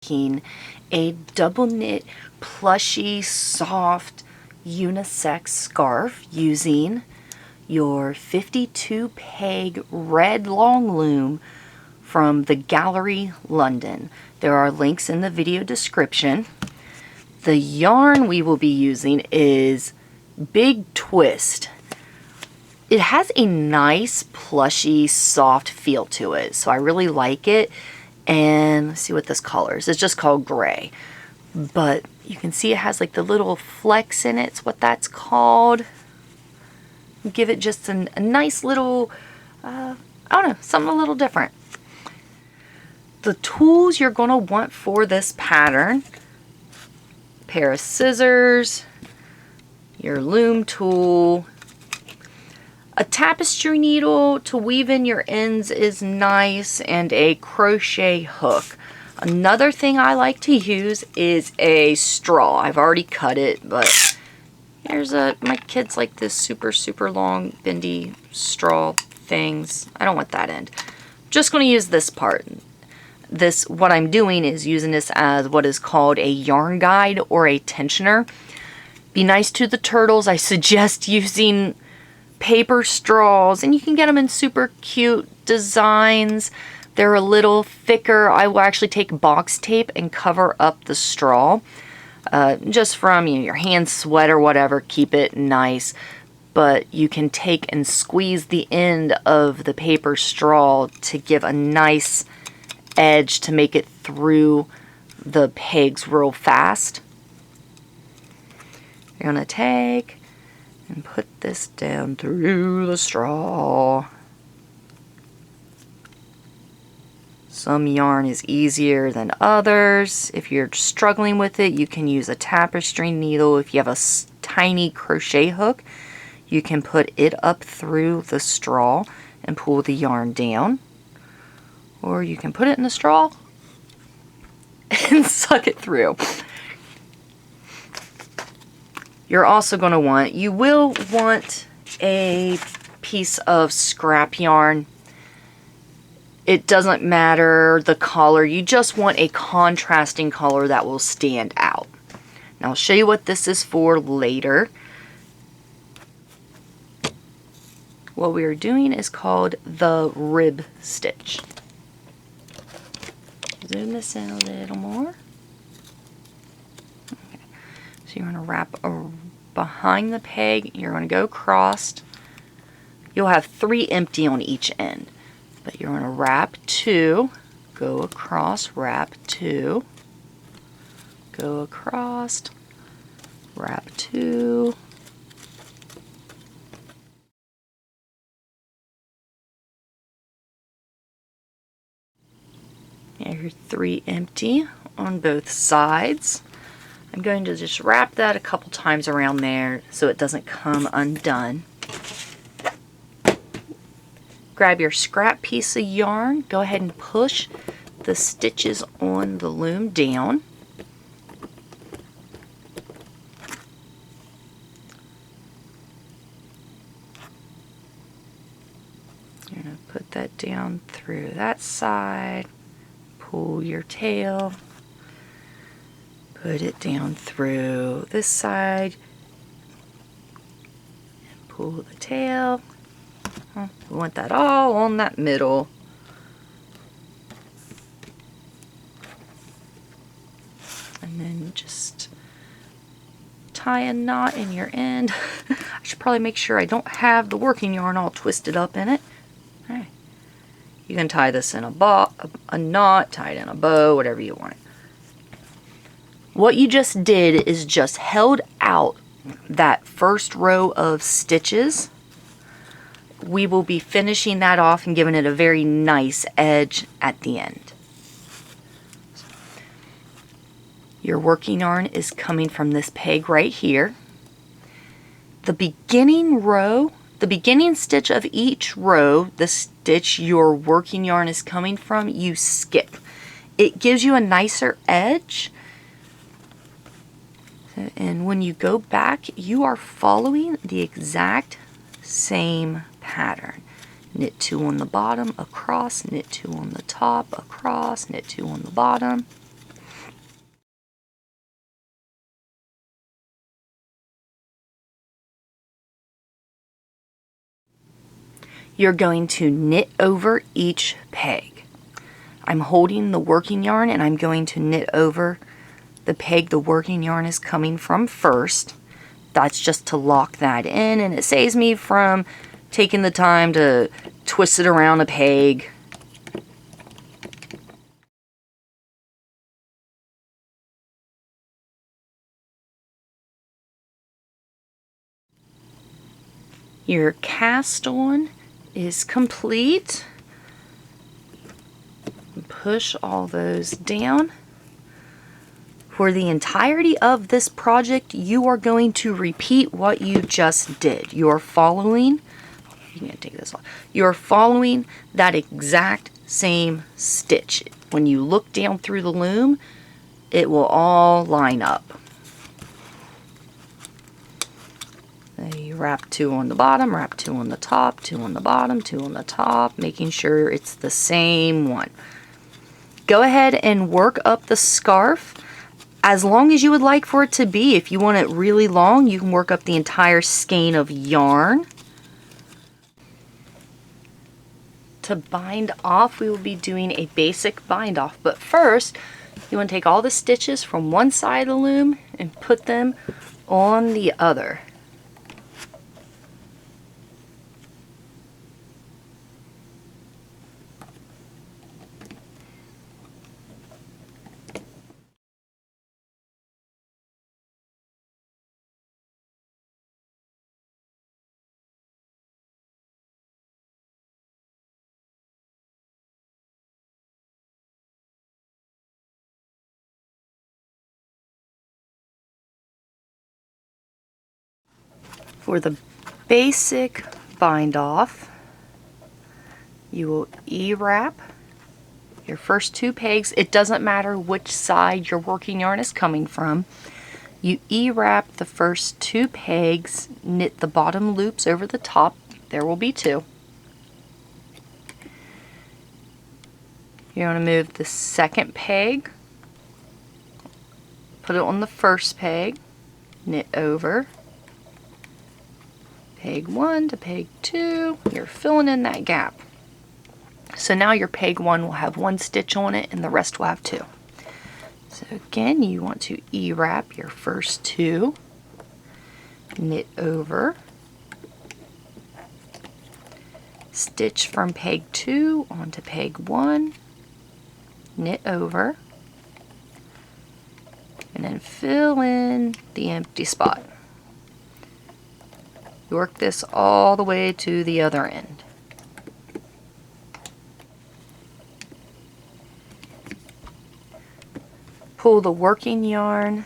making a double knit, plushy, soft, unisex scarf using your 52 peg red long loom from the Gallery London. There are links in the video description. The yarn we will be using is Big Twist. It has a nice plushy soft feel to it, so I really like it. And let's see what this color is. It's just called gray, but you can see it has like the little flecks in it. It's what that's called. Give it just a nice little, I don't know, something a little different. The tools you're going to want for this pattern: a pair of scissors, your loom tool, a tapestry needle to weave in your ends is nice, and a crochet hook. Another thing I like to use is a straw. I've already cut it, but here's my kids like this super long bendy straw things. I don't want that end. Just going to use this part. What I'm doing is using this as what is called a yarn guide or a tensioner. Be nice to the turtles. I suggest using paper straws, and you can get them in super cute designs. They're a little thicker. I will actually take box tape and cover up the straw, just from your hand sweat or whatever. Keep it nice, but you can take and squeeze the end of the paper straw to give a nice edge to make it through the pegs real fast. You're gonna take and put this down through the straw. Some yarn is easier than others. If you're struggling with it, you can use a tapestry needle. If you have a tiny crochet hook, you can put it up through the straw and pull the yarn down. Or you can put it in the straw and suck it through. You're also going to you will want a piece of scrap yarn. It doesn't matter the color, you just want a contrasting color that will stand out. Now I'll show you what this is for later. What we are doing is called the rib stitch. Zoom this in a little more. Okay. So you're going to wrap behind the peg, you're going to go across. You'll have 3 empty on each end, but you're going to wrap 2, go across, wrap 2, go across, wrap 2, and your 3 empty on both sides. I'm going to just wrap that a couple times around there so it doesn't come undone. Grab your scrap piece of yarn, go ahead and push the stitches on the loom down. You're going to put that down through that side, pull your tail, put it down through this side, and pull the tail. We want that all on that middle. And then just tie a knot in your end. I should probably make sure I don't have the working yarn all twisted up in it. All right. You can tie this in a knot, tie it in a bow, whatever you want. What you just did is just held out that first row of stitches. We will be finishing that off and giving it a very nice edge at the end. Your working yarn is coming from this peg right here. The beginning row, the beginning stitch of each row, the stitch your working yarn is coming from, you skip. It gives you a nicer edge. And when you go back, you are following the exact same pattern. Knit 2 on the bottom, across, knit 2 on the top, across, knit 2 on the bottom. you're going to knit over each peg. I'm holding the working yarn and I'm going to knit over the peg the working yarn is coming from first. That's just to lock that in, and it saves me from taking the time to twist it around a peg. Your cast on is complete. Push all those down. For the entirety of this project, you are going to repeat what you just did. You're following, you can take this off. You're following that exact same stitch. When you look down through the loom, it will all line up. You wrap 2 on the bottom, wrap 2 on the top, 2 on the bottom, 2 on the top, making sure it's the same one. Go ahead and work up the scarf as long as you would like for it to be. If you want it really long, you can work up the entire skein of yarn. To bind off, we will be doing a basic bind off, but first you want to take all the stitches from one side of the loom and put them on the other. For the basic bind off, you will E-wrap your first 2 pegs. It doesn't matter which side your working yarn is coming from. You E-wrap the first 2 pegs, knit the bottom loops over the top. There will be 2. You're going to move the second peg, put it on the first peg, knit over. Peg 1 to peg 2, you're filling in that gap. So now your peg 1 will have 1 stitch on it and the rest will have 2. So again, you want to E-wrap your first 2, knit over, stitch from peg 2 onto peg 1, knit over, and then fill in the empty spot. Work this all the way to the other end. Pull the working yarn,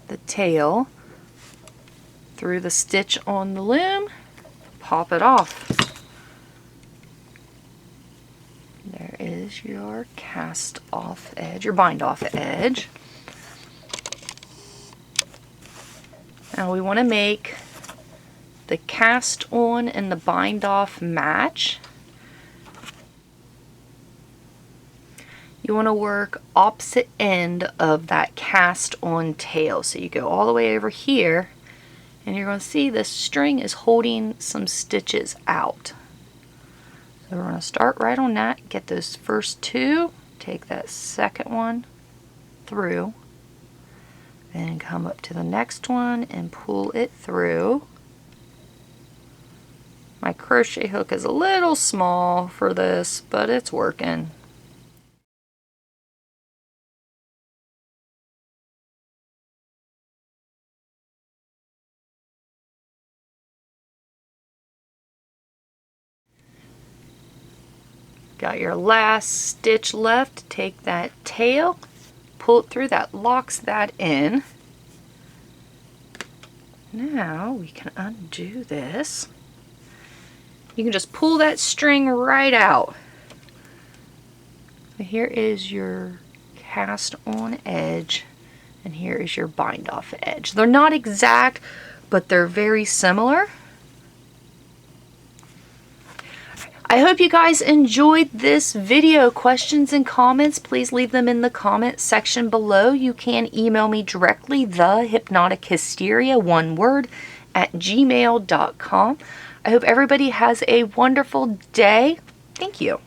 the tail, through the stitch on the loom, pop it off. There is your cast off edge, your bind off edge. Now we want to make the cast on and the bind off match. You want to work opposite end of that cast on tail. So you go all the way over here and you're going to see this string is holding some stitches out. So we're going to start right on that, get those first 2, take that second one through, then come up to the next one and pull it through. My crochet hook is a little small for this, but it's working. Got your last stitch left. Take that tail, pull it through, that locks that in. Now we can undo this. You can just pull that string right out. Here is your cast on edge and here is your bind off edge. They're not exact, but they're very similar. I hope you guys enjoyed this video. Questions and comments, please leave them in the comment section below. You can email me directly, thehypnotichysteria, one word, @gmail.com. I hope everybody has a wonderful day. Thank you.